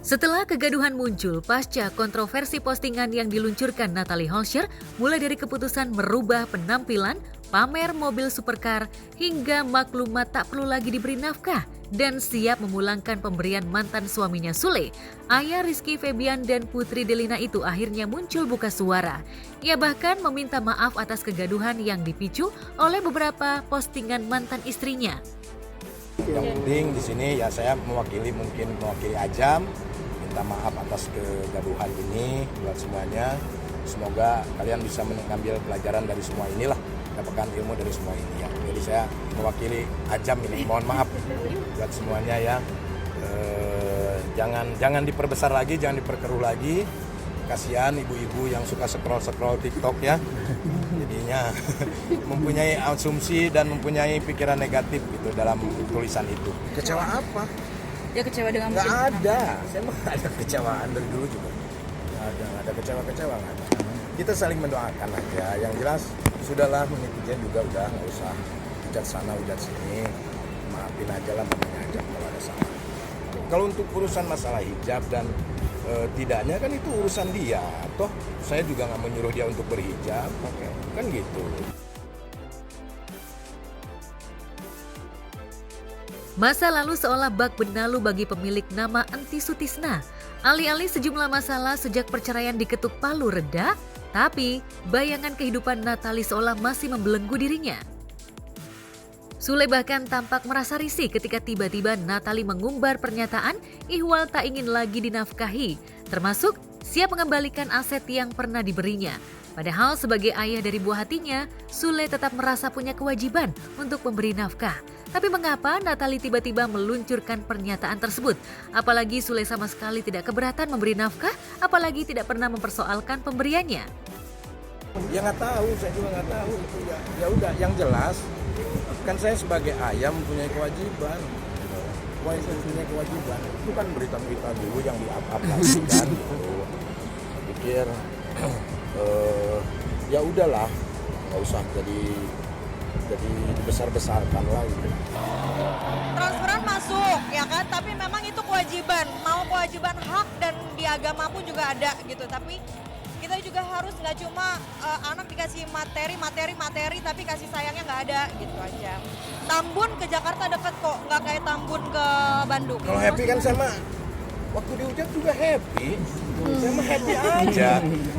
Setelah kegaduhan muncul pasca kontroversi postingan yang diluncurkan Natalie Holscher, mulai dari keputusan merubah penampilan, pamer mobil supercar, hingga maklumat tak perlu lagi diberi nafkah, dan siap memulangkan pemberian mantan suaminya Sule, ayah Rizky Febian dan Putri Delina itu akhirnya muncul buka suara. Ia bahkan meminta maaf atas kegaduhan yang dipicu oleh beberapa postingan mantan istrinya. Yang penting di sini ya saya mewakili Ajam, minta maaf atas kegaduhan ini buat semuanya. Semoga kalian bisa mengambil pelajaran dari semua inilah, dapatkan ilmu dari semua ini ya. Jadi saya mewakili Ajam ini mohon maaf buat semuanya ya. Jangan diperbesar lagi, jangan diperkeruh lagi. Kasihan ibu-ibu yang suka scroll TikTok ya. Jadinya mempunyai asumsi dan mempunyai pikiran negatif gitu dalam tulisan itu. Kecewa apa? Ya kecewa dengan Nggak mungkin ada, saya mah nggak ada kecewaan dari dulu juga. Nggak ada kecewa nggak ada. Kita saling mendoakan aja. Yang jelas sudahlah, netizen juga udah nggak usah hujat sana hujat sini. Maafin aja lah namanya aja kalau ada salah. Kalau untuk urusan masalah hijab dan tidaknya kan itu urusan dia. Toh saya juga nggak menyuruh dia untuk berhijab, kan gitu. Masa lalu seolah bak benalu bagi pemilik nama Enti Sutisna. Alih-alih sejumlah masalah sejak perceraian diketuk palu reda, tapi bayangan kehidupan Natalie seolah masih membelenggu dirinya. Sule bahkan tampak merasa risih ketika tiba-tiba Natalie mengumbar pernyataan ihwal tak ingin lagi dinafkahi, termasuk siap mengembalikan aset yang pernah diberinya. Padahal sebagai ayah dari buah hatinya, Sule tetap merasa punya kewajiban untuk memberi nafkah. Tapi mengapa Natalie tiba-tiba meluncurkan pernyataan tersebut? Apalagi Sule sama sekali tidak keberatan memberi nafkah, apalagi tidak pernah mempersoalkan pemberiannya. Ya nggak tahu, saya juga nggak tahu itu ya. Ya udah, yang jelas kan saya sebagai ayah mempunyai kewajiban. Mempunyai kewajiban. Itu kan berita-berita dulu yang diaplikasikan gitu. Saya pikir ya udahlah, nggak usah jadi besar-besarkan lagi. transferan masuk ya kan, tapi memang itu kewajiban, mau kewajiban hak dan di agama pun juga ada gitu. Tapi kita juga harus nggak cuma anak dikasih materi tapi kasih sayangnya nggak ada gitu aja. Tambun ke Jakarta deket kok, nggak kayak Tambun ke Bandung. Kalau happy kan sama waktu dihujat juga happy. Saya mah happy aja.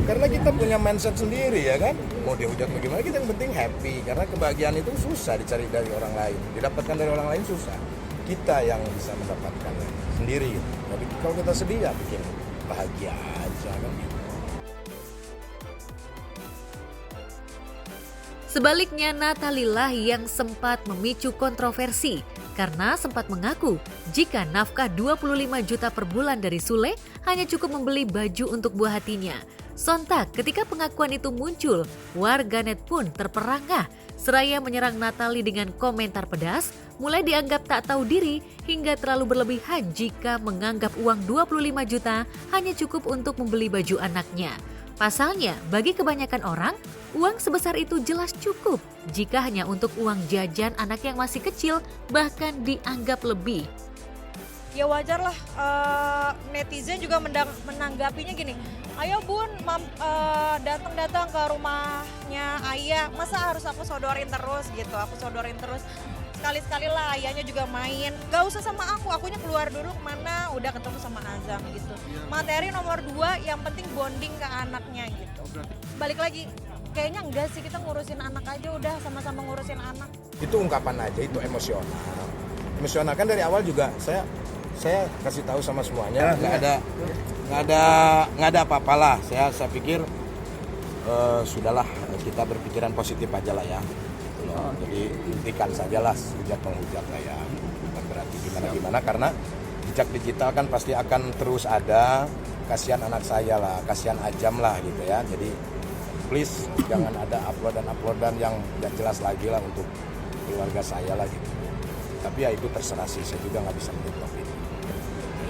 Karena kita punya mindset sendiri ya kan. Mau dihujat bagaimana, kita yang penting happy. Karena kebahagiaan itu susah dicari dari orang lain. Didapatkan dari orang lain susah. Kita yang bisa mendapatkannya sendiri. Tapi kalau kita sedih ya bikin bahagia aja kan gitu. Sebaliknya Natalie lah yang sempat memicu kontroversi karena sempat mengaku jika nafkah 25 juta per bulan dari Sule hanya cukup membeli baju untuk buah hatinya. Sontak ketika pengakuan itu muncul, warganet pun terperangah seraya menyerang Natalie dengan komentar pedas, mulai dianggap tak tahu diri hingga terlalu berlebihan jika menganggap uang 25 juta hanya cukup untuk membeli baju anaknya. Pasalnya, bagi kebanyakan orang, uang sebesar itu jelas cukup jika hanya untuk uang jajan anak yang masih kecil, bahkan dianggap lebih. Ya wajar lah, netizen juga menanggapinya gini, ayo bun datang ke rumahnya ayah, masa harus aku sodorin terus gitu, sekali-sekali lah ayahnya juga main, gak usah sama akunya keluar dulu kemana, udah ketemu sama Azam gitu. Materi nomor 2 yang penting bonding ke anaknya gitu. Balik lagi, kayaknya enggak sih, kita ngurusin anak aja udah, sama-sama ngurusin anak. Itu ungkapan aja, itu emosional. Emosional kan dari awal juga saya kasih tahu sama semuanya, nggak ada apa-apalah. Saya pikir sudahlah, kita berpikiran positif aja lah ya. Jadi hentikan sajalah hujat lah ya. Bukan berarti gimana karena jejak digital kan pasti akan terus ada. Kasihan anak saya lah, kasihan Ajam lah gitu ya. Jadi please jangan ada uploadan yang tidak jelas lagi lah untuk keluarga saya lah gitu. Tapi ya itu terserah sih, saya juga nggak bisa menutup itu.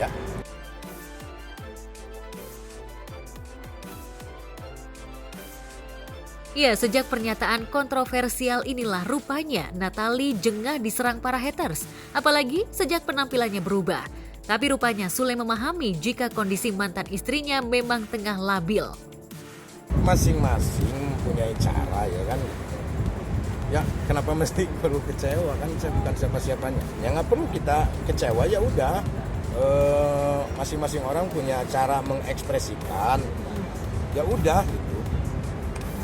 Ya. Ya, sejak pernyataan kontroversial inilah rupanya Natalie jengah diserang para haters. Apalagi sejak penampilannya berubah. Tapi rupanya Sule memahami jika kondisi mantan istrinya memang tengah labil. Masing-masing punya cara ya kan. Ya kenapa mesti perlu kecewa kan, saya bukan siapa-siapanya. Ya nggak perlu kita kecewa, ya udah. Masing-masing orang punya cara mengekspresikan. Ya udah gitu.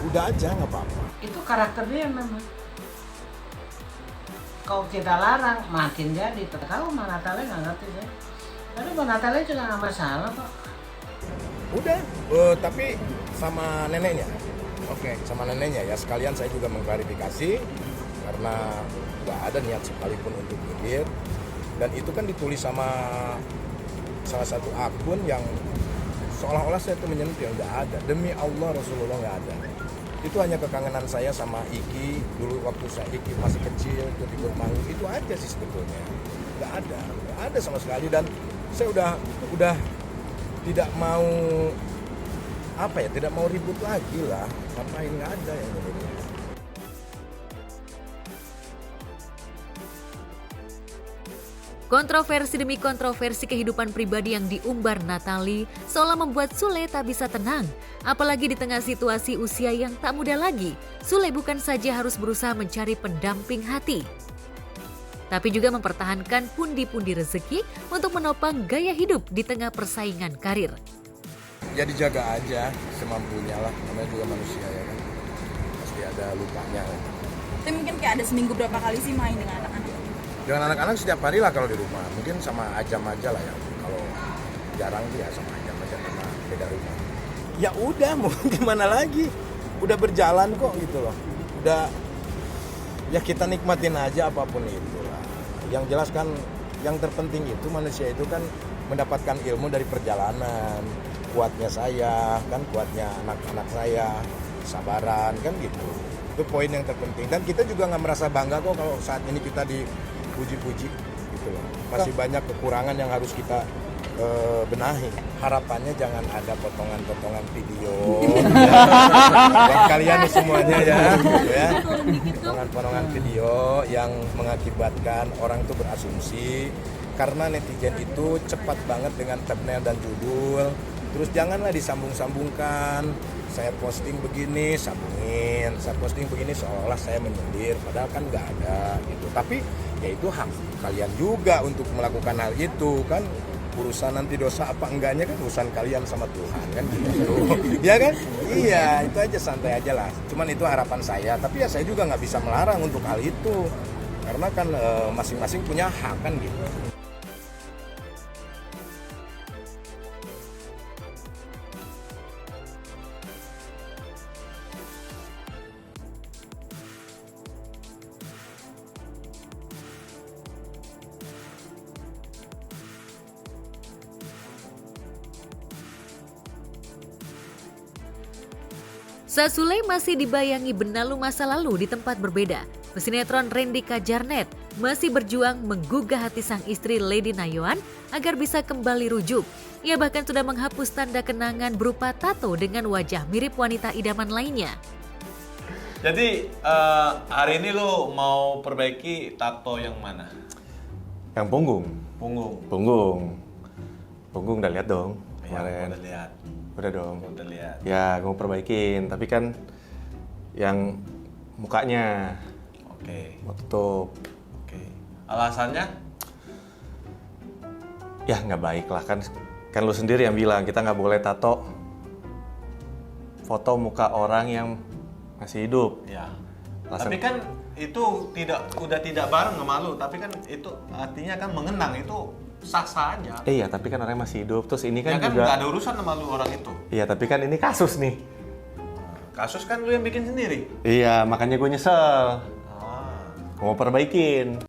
Udah aja nggak apa-apa. Itu karakter dia memang. Kalau kita larang makin jadi. Tahu Mbak Natalia nggak ngerti deh. Tapi Mbak Natalia juga nggak masalah kok. Udah, tapi sama neneknya. Oke, sama neneknya ya. Sekalian saya juga mengklarifikasi karena nggak ada niat sekalipun untuk nyindir. Dan itu kan ditulis sama salah satu akun yang seolah-olah saya itu menyentil, nggak ada. Demi Allah Rasulullah nggak ada. Itu hanya kekangenan saya sama Iki dulu waktu saya Iki masih kecil ikut manggung, itu aja sih sebetulnya. Nggak ada sama sekali. Dan saya udah tidak mau tidak mau ribut lagi lah. Ngapain, nggak ada yang begini. Kontroversi demi kontroversi kehidupan pribadi yang diumbar Natali seolah membuat Sule tak bisa tenang. Apalagi di tengah situasi usia yang tak muda lagi, Sule bukan saja harus berusaha mencari pendamping hati, tapi juga mempertahankan pundi-pundi rezeki untuk menopang gaya hidup di tengah persaingan karir. Ya dijaga aja semampunya lah, namanya juga manusia ya kan. Pasti ada lupanya. Tapi mungkin kayak ada seminggu berapa kali sih main dengan anak-anak? Dengan anak-anak setiap hari lah kalau di rumah. Mungkin sama Ajam aja lah ya. Kalau jarang dia sama Ajam aja karena beda rumah. Ya udah, mau gimana lagi? Udah berjalan kok gitu loh. Udah, ya kita nikmatin aja apapun itu lah. Yang jelas kan, yang terpenting itu manusia itu kan mendapatkan ilmu dari perjalanan. Kuatnya saya, kan kuatnya anak-anak saya, sabaran kan gitu. Itu poin yang terpenting. Dan kita juga nggak merasa bangga kok kalau saat ini kita dipuji-puji gitu loh. Masih banyak kekurangan yang harus kita benahi. Harapannya jangan ada potongan-potongan video buat kalian semuanya ya, potongan-potongan video yang mengakibatkan orang itu berasumsi karena netizen itu cepat banget dengan thumbnail dan judul. Terus janganlah disambung-sambungkan. Saya posting begini, sambungin. Saya posting begini seolah-olah saya menyindir, padahal kan nggak ada gitu. Tapi ya itu hak kalian juga untuk melakukan hal itu kan. Urusan nanti dosa apa enggaknya kan urusan kalian sama Tuhan kan gitu. Ya kan? Iya, itu aja, santai aja lah. Cuman itu harapan saya. Tapi ya saya juga nggak bisa melarang untuk hal itu. Karena kan masing-masing punya hak kan gitu. Saat Sule masih dibayangi benalu masa lalu di tempat berbeda, pesinetron Randy Kajarnet masih berjuang menggugah hati sang istri Lady Nayoan agar bisa kembali rujuk. Ia bahkan sudah menghapus tanda kenangan berupa tato dengan wajah mirip wanita idaman lainnya. Jadi hari ini lo mau perbaiki tato yang mana? Yang punggung. Punggung udah lihat dong kemarin. Udah lihat. Udah dong. Udah lihat. Ya, gue mau perbaikin, tapi kan yang mukanya. Oke. Mau tutup. Oke. Alasannya? Ya nggak baik lah kan lu sendiri yang bilang kita nggak boleh tato foto muka orang yang masih hidup. Ya. Alasan... Tapi kan itu udah tidak bareng sama lu, tapi kan itu artinya kan mengenang itu sah-sah aja. Iya, tapi kan orangnya masih hidup. Terus ini kan, ya kan juga nggak ada urusan sama lu orang itu. Iya, tapi kan ini kasus nih. Kasus kan lu yang bikin sendiri. Iya, makanya gue nyesel. Gue mau perbaikin.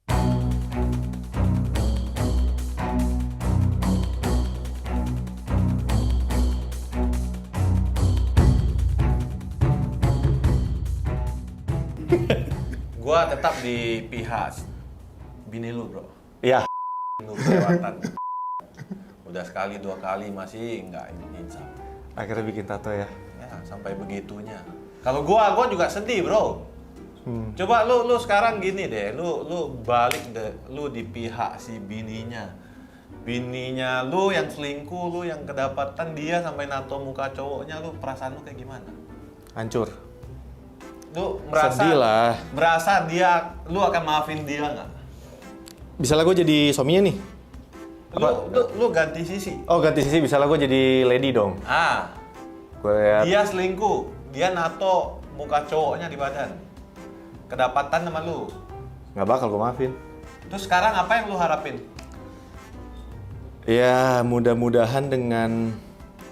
Gua tetap di pihak bini lu, bro. Iya. Lu kelewatan. Udah sekali dua kali masih nggak insaf. Akhirnya bikin tato ya. Ya sampai begitunya. Kalau gua juga sedih, bro. Coba lu sekarang gini deh, lu balik deh, lu di pihak si bininya. bininya lu yang selingkuh, lu yang kedapatan dia sampai nato muka cowoknya, lu perasaan lu kayak gimana? Hancur. Lu Sedih lah. merasa dia, lu akan maafin dia nggak? Bisa lah gue jadi suaminya nih. Lu ganti sisi. Oh ganti sisi, bisa lah gue jadi lady dong. Gue lihat. Dia selingkuh, dia nato muka cowoknya di badan, kedapatan sama lu. Nggak bakal gue maafin. Terus sekarang apa yang lu harapin? Ya mudah-mudahan dengan,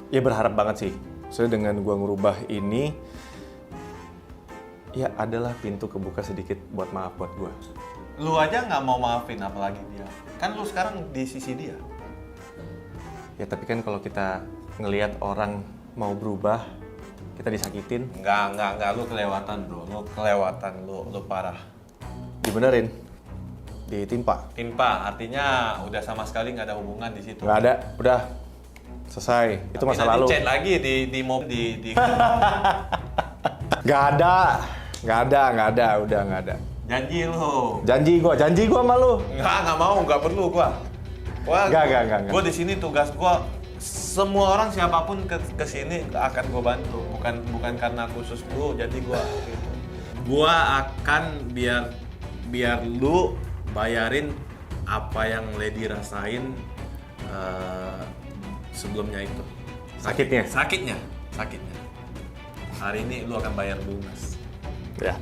ya berharap banget sih. Soalnya dengan gue ngerubah ini, ya adalah pintu kebuka sedikit buat maaf buat gue. Lu aja nggak mau maafin, apalagi dia. Kan lu sekarang di sisi dia. Ya tapi kan kalau kita ngelihat orang mau berubah, kita disakitin. Enggak, lu kelewatan bro, lu parah. Dibenerin, ditimpa. Timpa, artinya udah sama sekali nggak ada hubungan di situ. Nggak ada, udah selesai. Itu masa lalu. Chat lagi di Nggak ada, udah nggak ada. janji lu. Janji gua sama lu. Nggak mau, nggak perlu gua. Nggak. Gua di sini tugas gua, semua orang siapapun ke sini akan gua bantu, bukan karena khusus lu, jadi gua akan biar lu bayarin apa yang Lady rasain sebelumnya itu. Sakitnya. Hari ini lu akan bayar lunas. Ya.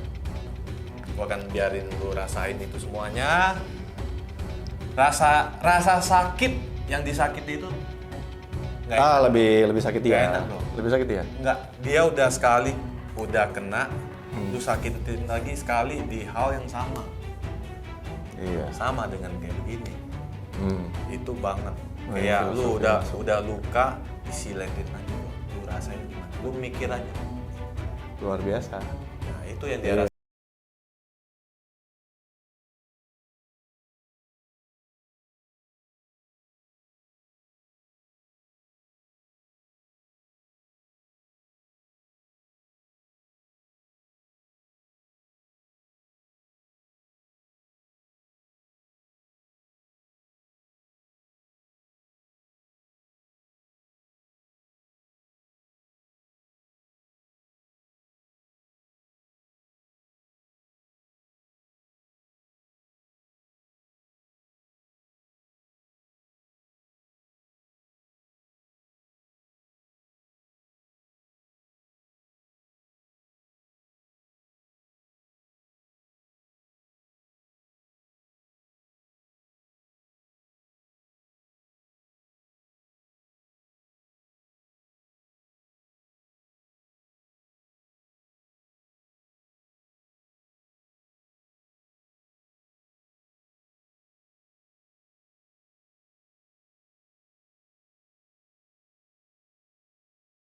Gua akan biarin lu rasain itu semuanya. Rasa sakit yang disakiti itu nggak enak. Lebih sakit Nggak ya. enak, bro. Lebih sakit ya. Enggak, dia udah sekali udah kena, lu sakitin lagi sekali di hal yang sama. Iya. Sama dengan kayak begini. Itu banget. Oh, Kayak iya, lu filosofi. udah luka, disiletin aja. Lu rasain gimana? Lu mikir aja. Luar biasa. Nah, itu yang dia Iya. rasain.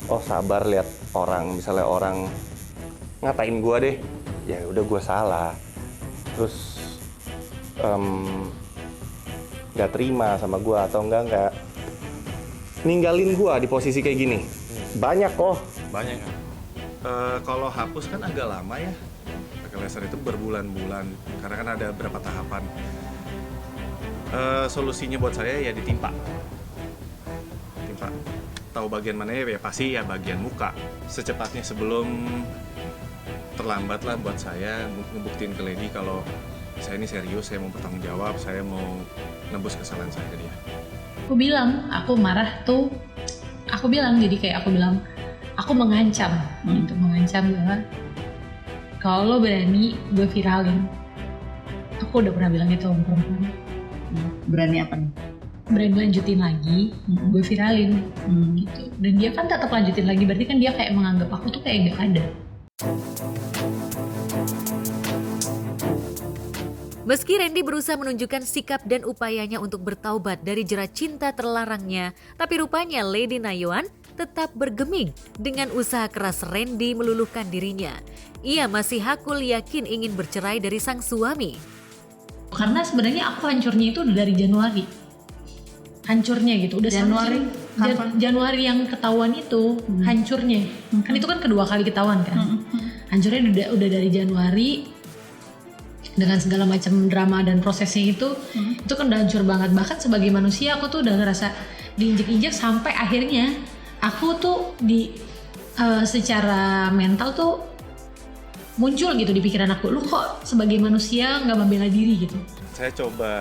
Oh sabar lihat orang, misalnya orang ngatain gua deh, ya udah gua salah, terus nggak terima sama gua atau nggak ninggalin gua di posisi kayak gini, banyak kok. Banyak kan? Kalau hapus kan agak lama ya, pakai laser itu berbulan-bulan, karena kan ada beberapa tahapan. Solusinya buat saya ya ditimpa. Tahu bagian mana ya pasti ya bagian muka. Secepatnya sebelum terlambat lah buat saya ngebuktiin ke Lady kalau saya ini serius, saya mau bertanggung jawab, saya mau nebus kesalahan saya ke dia. Aku bilang, aku marah tuh, aku bilang aku mengancam untuk mengancam bahwa kalau berani gue viralin. Aku udah pernah bilang itu sama perempuan. Berani apa nih? Berani lanjutin lagi, gue viralin gitu. Dan dia kan tetap lanjutin lagi, berarti kan dia kayak menganggap aku tuh kayak gak ada. Meski Randy berusaha menunjukkan sikap dan upayanya untuk bertaubat dari jerat cinta terlarangnya, tapi rupanya Lady Nayuan tetap bergeming dengan usaha keras Randy meluluhkan dirinya. Ia masih hakul yakin ingin bercerai dari sang suami. Karena sebenarnya aku hancurnya itu udah dari Januari. Hancurnya gitu, udah Januari yang ketahuan itu hancurnya. Kan itu kan kedua kali ketahuan kan. Hancurnya udah dari Januari. dengan segala macam drama dan prosesnya itu kan udah hancur banget. Bahkan sebagai manusia aku tuh udah ngerasa diinjek-injek sampai akhirnya aku tuh secara mental tuh muncul gitu di pikiran aku, lu kok sebagai manusia nggak membela diri gitu. Saya coba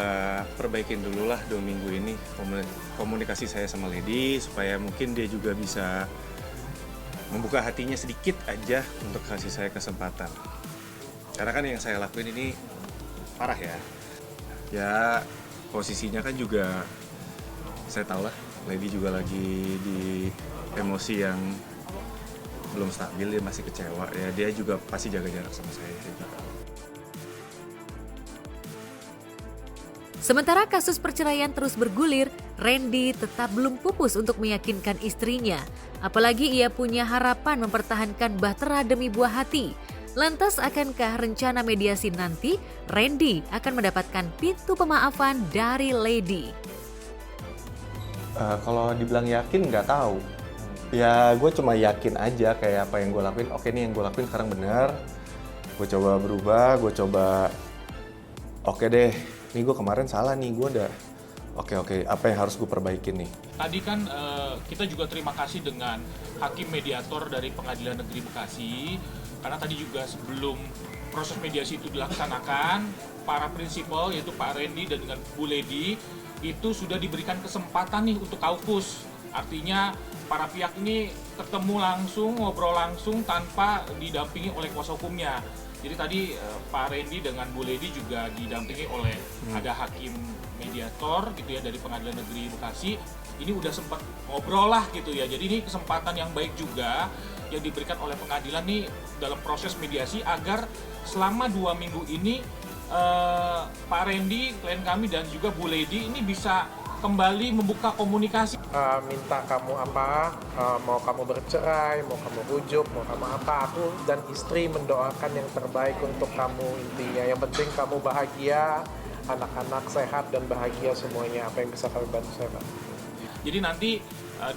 perbaikin dulu lah 2 minggu ini komunikasi saya sama Lady supaya mungkin dia juga bisa membuka hatinya sedikit aja untuk kasih saya kesempatan. Karena kan yang saya lakuin ini parah ya. Ya posisinya kan juga saya tahu lah, Lady juga lagi di emosi yang belum stabil, dia masih kecewa ya. Dia juga pasti jaga jarak sama saya juga. Sementara kasus perceraian terus bergulir, Randy tetap belum pupus untuk meyakinkan istrinya. Apalagi ia punya harapan mempertahankan Bahtera demi buah hati. Lantas akankah rencana mediasi nanti, Randy akan mendapatkan pintu pemaafan dari Lady? Kalau dibilang yakin nggak tahu. Ya gue cuma yakin aja kayak apa yang gue lakuin. Oke nih yang gue lakuin sekarang benar. Gue coba berubah, gue coba oke deh. Nih gue kemarin salah nih, gue udah oke, apa yang harus gue perbaikin nih? Tadi kan kita juga terima kasih dengan hakim mediator dari Pengadilan Negeri Bekasi, karena tadi juga sebelum proses mediasi itu dilaksanakan, para prinsipal yaitu Pak Randy dan dengan Bu Lady itu sudah diberikan kesempatan nih untuk kaukus. Artinya para pihak ini ketemu langsung, ngobrol langsung tanpa didampingi oleh kuasa hukumnya. Jadi tadi Pak Randy dengan Bu Lady juga didampingi oleh ada hakim mediator gitu ya dari Pengadilan Negeri Bekasi. Ini udah sempat ngobrol lah gitu ya. Jadi ini kesempatan yang baik juga yang diberikan oleh pengadilan nih dalam proses mediasi agar selama 2 minggu ini Pak Randy, klien kami dan juga Bu Lady ini bisa kembali membuka komunikasi. Minta kamu apa, mau kamu bercerai, mau kamu rujuk, mau kamu apa, aku dan istri mendoakan yang terbaik untuk kamu intinya. Yang penting kamu bahagia, anak-anak sehat dan bahagia semuanya. Apa yang bisa kami bantu saya, Pak? Jadi nanti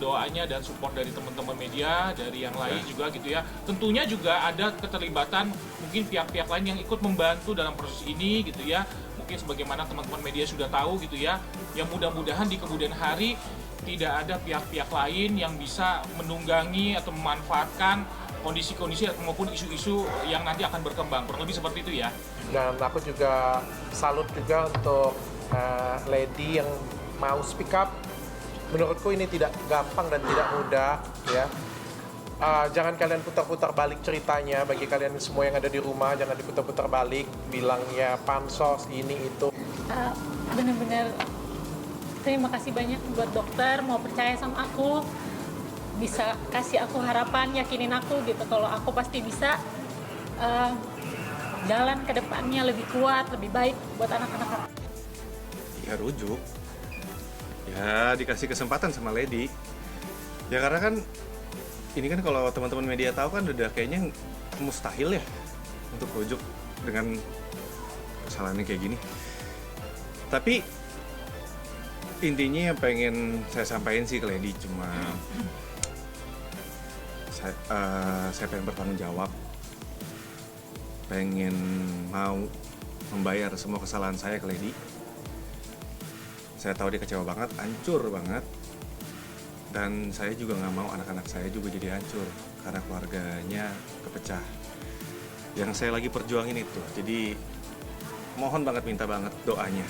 doanya dan support dari teman-teman media, dari yang lain juga gitu ya. Tentunya juga ada keterlibatan mungkin pihak-pihak lain yang ikut membantu dalam proses ini gitu ya. Mungkin sebagaimana teman-teman media sudah tahu gitu ya. Yang mudah-mudahan di kemudian hari tidak ada pihak-pihak lain yang bisa menunggangi atau memanfaatkan kondisi-kondisi maupun isu-isu yang nanti akan berkembang. Kurang lebih seperti itu ya. Dan aku juga salut juga untuk Lady yang mau speak up. Menurutku ini tidak gampang dan tidak mudah ya. Jangan kalian putar-putar balik ceritanya. Bagi kalian semua yang ada di rumah, jangan diputar-putar balik bilangnya pansos ini itu. Bener-bener terima kasih banyak buat dokter mau percaya sama aku, bisa kasih aku harapan, yakinin aku gitu kalau aku pasti bisa jalan ke depannya lebih kuat, lebih baik buat anak-anak aku. Ya rujuk. Ya dikasih kesempatan sama Lady. Ya karena kan ini kan kalau teman-teman media tahu kan udah kayaknya mustahil ya untuk rujuk dengan kesalahannya kayak gini. Tapi intinya yang pengen saya sampaikan sih ke Lady cuma saya pengen bertanggung jawab, pengen mau membayar semua kesalahan saya ke Lady. Saya tahu dia kecewa banget, hancur banget. Dan saya juga nggak mau anak-anak saya juga jadi hancur karena keluarganya kepecah. Yang saya lagi perjuangin itu. Jadi mohon banget, minta banget doanya.